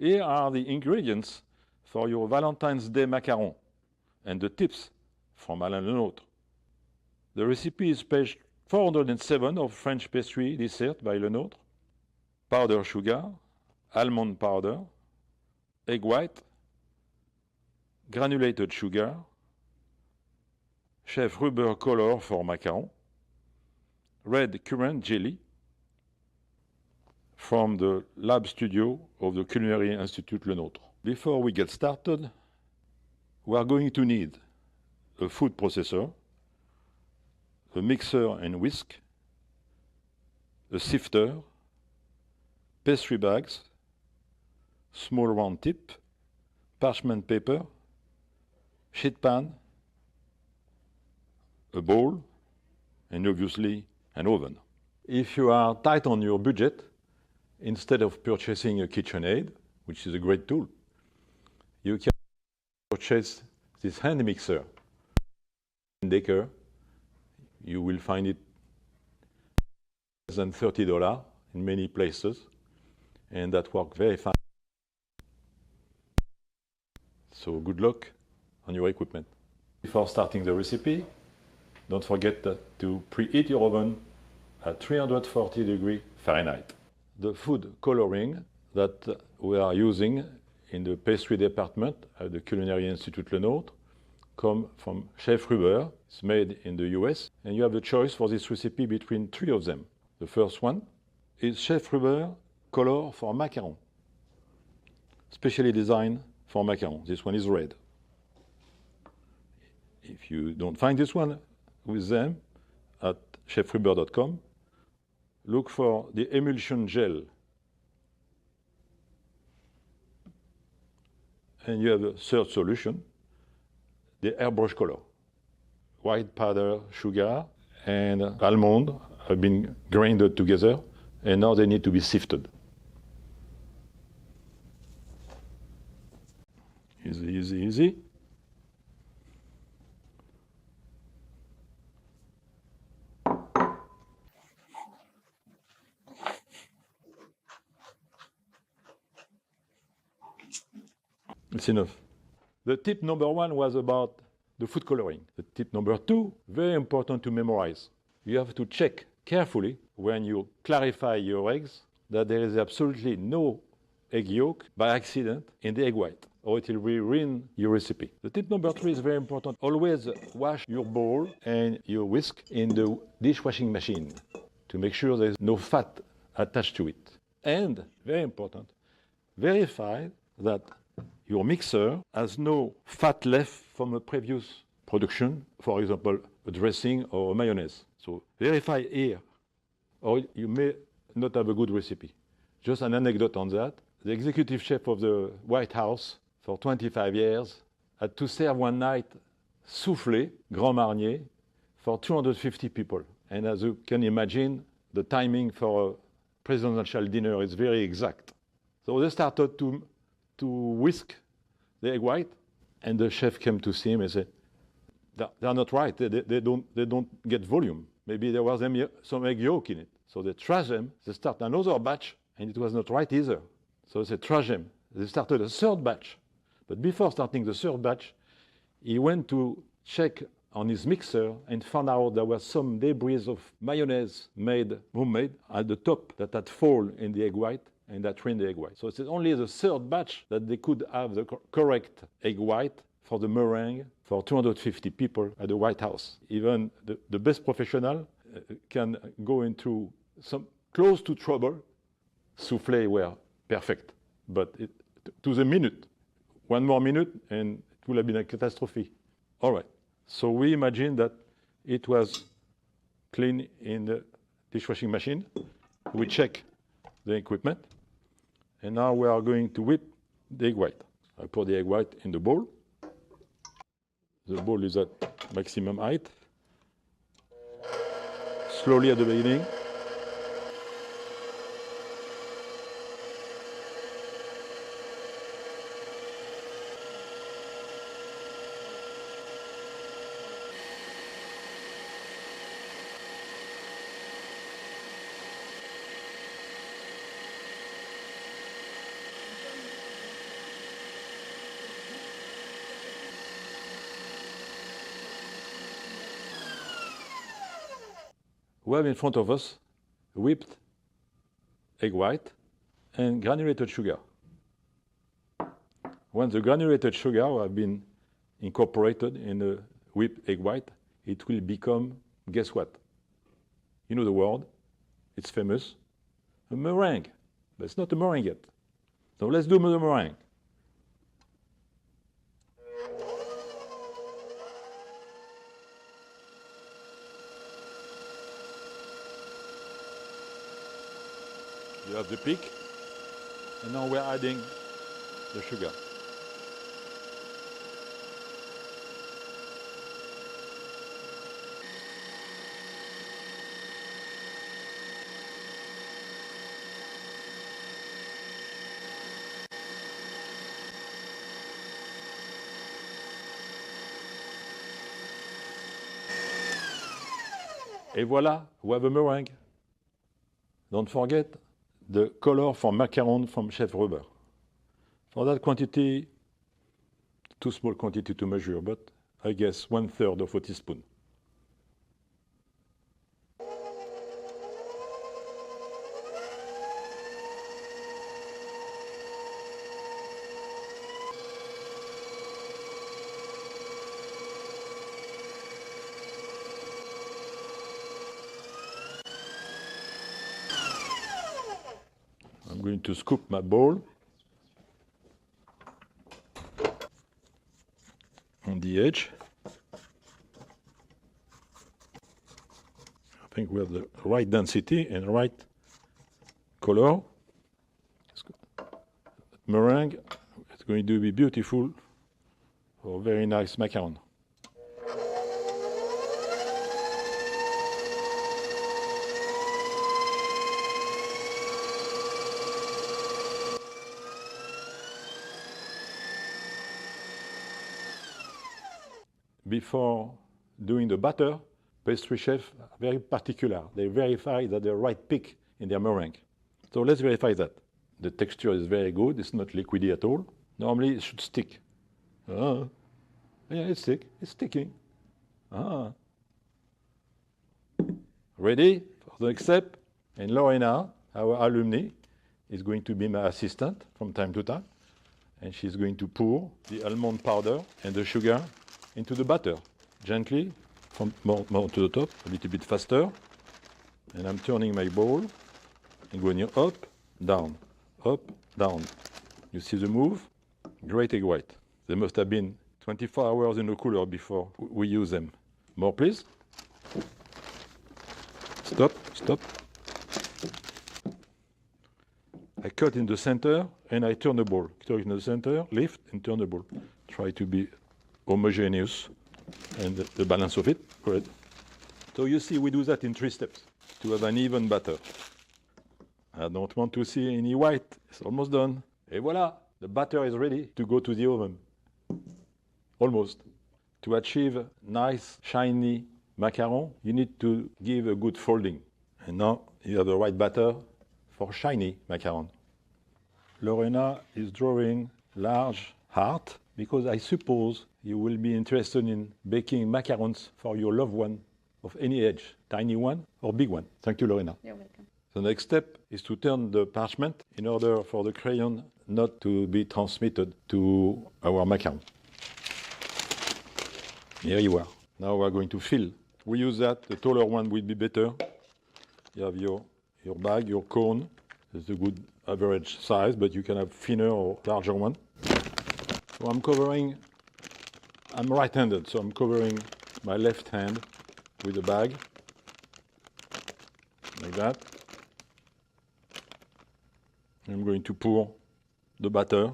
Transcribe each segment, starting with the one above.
Here are the ingredients for your Valentine's Day macaron and the tips from Alain Lenotre. The recipe is page 407 of French Pastry Dessert by Lenotre. Powder sugar, almond powder, egg white, granulated sugar, Chef Rubber color for macaron, red currant jelly from the lab studio of the Culinary Institute Lenotre. Before we get started, we are going to need a food processor, a mixer and whisk, a sifter, pastry bags, small round tip, parchment paper, sheet pan, a bowl, and obviously an oven. If you are tight on your budget, instead of purchasing a KitchenAid, which is a great tool, you can purchase this hand mixer. In Decker, you will find it less than $30 in many places, and that works very fast. So good luck on your equipment. Before starting the recipe, don't forget to preheat your oven at 340 degrees Fahrenheit. The food coloring that we are using in the pastry department at the Culinary Institute Lenotre come from Chef Rubber. It's made in the US, and you have a choice for this recipe between three of them. The first one is Chef Rubber color for macaron, specially designed for macaron. This one is red. If you don't find this one with them at chefrubber.com, look for the emulsion gel. And you have a third solution, the airbrush color. White powder sugar and almond have been grinded together, and now they need to be sifted. Easy, easy, easy. It's enough. The tip number one was about the food coloring. The tip number two, very important to memorize. You have to check carefully when you clarify your eggs that there is absolutely no egg yolk by accident in the egg white, or it will ruin your recipe. The tip number three is very important. Always wash your bowl and your whisk in the dishwashing machine to make sure there is no fat attached to it. And, very important, verify that your mixer has no fat left from a previous production, for example, a dressing or a mayonnaise. So verify here, or you may not have a good recipe. Just an anecdote on that. The executive chef of the White House for 25 years had to serve one night soufflé, Grand Marnier, for 250 people. And as you can imagine, the timing for a presidential dinner is very exact. So they started to whisk the egg white, and the chef came to see him and said, they're not right, they don't get volume. Maybe there was some egg yolk in it. So they trash them, they start another batch, and it was not right either. So they trash them. They started a third batch. But before starting the third batch, he went to check on his mixer and found out there was some debris of mayonnaise made homemade at the top that had fallen in the egg white, and that ruined the egg white. So it's only the third batch that they could have the correct egg white for the meringue for 250 people at the White House. Even the best professional can go into some close to trouble. Soufflé were perfect, but to the minute, one more minute, and it would have been a catastrophe. All right, so we imagine that it was clean in the dishwashing machine. We check the equipment. And now we are going to whip the egg white. I pour the egg white in the bowl. The bowl is at maximum height. Slowly at the beginning. we have in front of us whipped egg white and granulated sugar. When the granulated sugar have been incorporated in the whipped egg white, it will become, guess what? You know the word, it's famous, a meringue. But it's not a meringue yet. So let's do the meringue. You have the peak, and now we're adding the sugar. Et voilà, we have a meringue. Don't forget the color for macaron from Chef Rubber. For that quantity, too small quantity to measure, but I guess 1/3 of a teaspoon. I'm going to scoop my bowl on the edge. I think we have the right density and right color. Meringue is going to be beautiful for very nice macaron. Before doing the batter, pastry chefs are very particular. They verify that the right peak in their meringue. So let's verify that. The texture is very good. It's not liquidy at all. Normally it should stick. Yeah, it's stick. It's sticking. Ready for the next step? And Lorena, our alumni, is going to be my assistant from time to time. And she's going to pour the almond powder and the sugar into the batter, gently, from more to the top, a little bit faster. And I'm turning my bowl and going up, down, up, down. You see the move? Great egg white. They must have been 24 hours in the cooler before we use them. More, please. Stop, stop. I cut in the center and I turn the bowl. Cut in the center, lift and turn the bowl. Try to be homogeneous and the balance of it. Correct. So you see, we do that in 3 steps to have an even batter. I don't want to see any white. It's almost done. Et voilà, the batter is ready to go to the oven. Almost. To achieve nice, shiny macaron, you need to give a good folding. And now you have the right batter for shiny macaron. Lorena is drawing large heart because I suppose you will be interested in baking macarons for your loved one of any age, tiny one or big one. Thank you, Lorena. You're welcome. The next step is to turn the parchment in order for the crayon not to be transmitted to our macaron. Here you are. Now we're going to fill. We use that. The taller one will be better. You have your bag, your cone. It's a good average size, but you can have thinner or larger one. So I'm right-handed, so I'm covering my left hand with the bag, like that. I'm going to pour the batter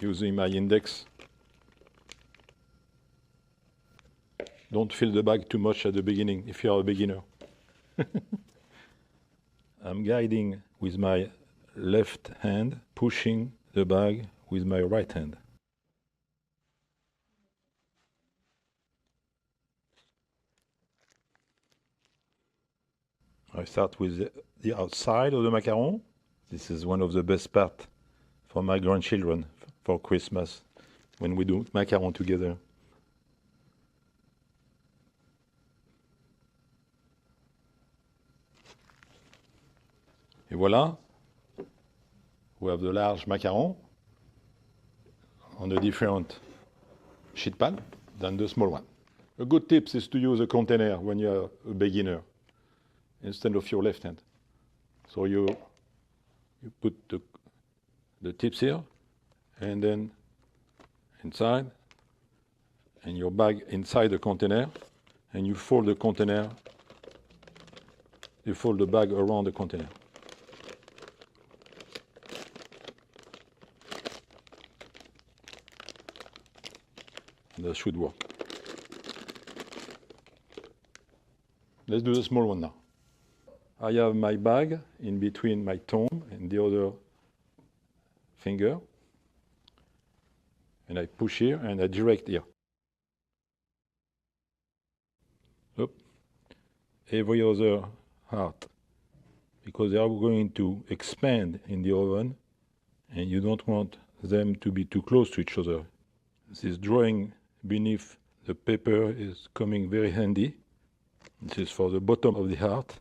using my index. Don't fill the bag too much at the beginning if you're a beginner. I'm guiding with my left hand, pushing the bag with my right hand. I start with the outside of the macaron. This is one of the best parts for my grandchildren for Christmas when we do macaron together. Et voilà, we have the large macaron on a different sheet pan than the small one. A good tip is to use a container when you're a beginner instead of your left hand. So you put the tips here and then inside, and your bag inside the container, and you fold the container, you fold the bag around the container. That should work. Let's do the small one now. I have my bag in between my thumb and the other finger, and I push here and I direct here. Up. Every other heart, because they are going to expand in the oven, and you don't want them to be too close to each other. This drawing beneath the paper is coming very handy. This is for the bottom of the heart.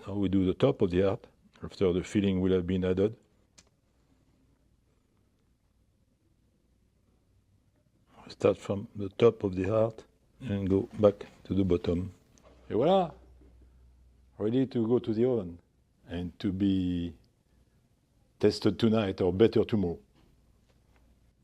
Now we do the top of the heart after the filling will have been added. Start from the top of the heart and go back to the bottom. Et voilà, ready to go to the oven and to be tested tonight or better tomorrow.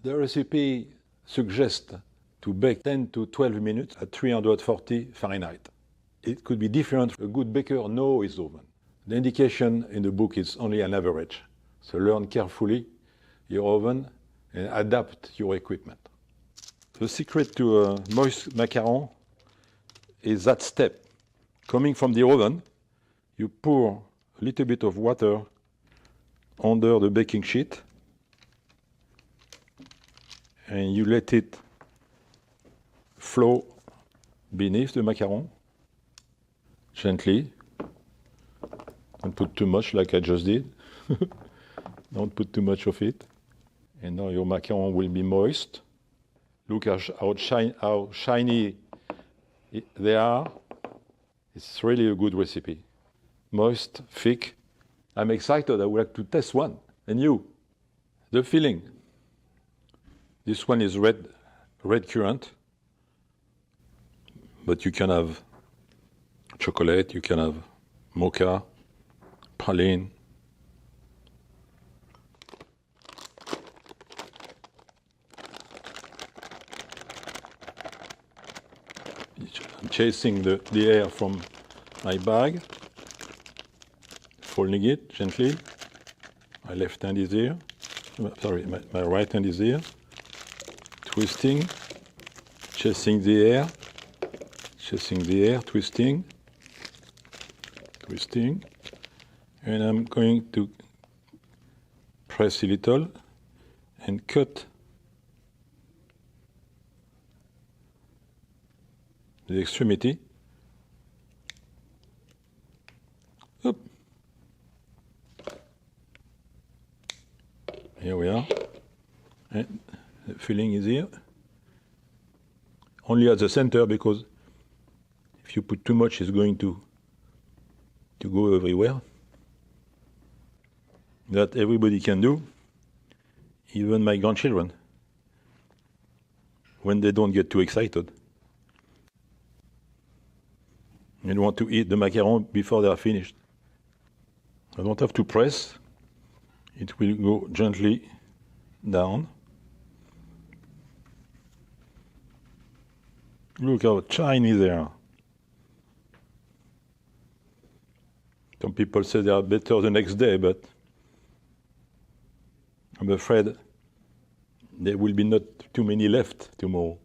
The recipe suggests to bake 10 to 12 minutes at 340 Fahrenheit. It could be different. A good baker knows his oven. The indication in the book is only an average. So learn carefully your oven and adapt your equipment. The secret to a moist macaron is that step. Coming from the oven, you pour a little bit of water under the baking sheet and you let it flow beneath the macaron gently. Don't put too much like I just did. Don't put too much of it. And now your macaron will be moist. Look how shiny they are. It's really a good recipe. Moist, thick. I'm excited. I would like to test one. And you? The filling. This one is red currant. But you can have chocolate, you can have mocha, praline. I'm chasing the air from my bag, folding it gently. My left hand is here. Sorry, my right hand is here. Twisting, chasing the air. Chasing the air, twisting, and I'm going to press a little and cut the extremity. Up. Here we are, and the filling is here. Only at the center, because if you put too much, it's going to go everywhere. That everybody can do, even my grandchildren, when they don't get too excited and want to eat the macaron before they are finished. I don't have to press. It will go gently down. Look how shiny they are. Some people say they are better the next day, but I'm afraid there will be not too many left tomorrow.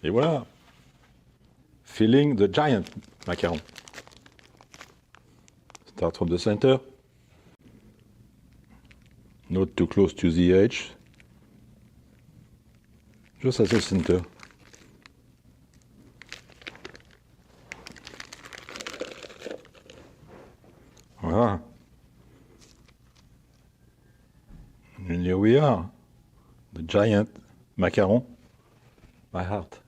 Et voilà, filling the giant macaron. Start from the center, not too close to the edge, just at the center. Voilà. And here we are, the giant macaron, my heart.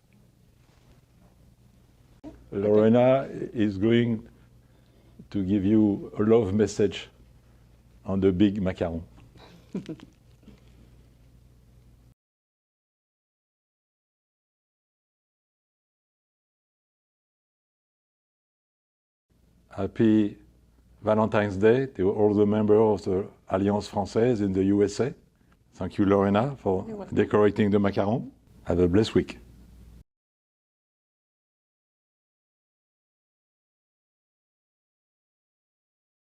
Lorena is going to give you a love message on the big macaron. Happy Valentine's Day to all the members of the Alliance Française in the USA. Thank you, Lorena, for decorating the macaron. Have a blessed week.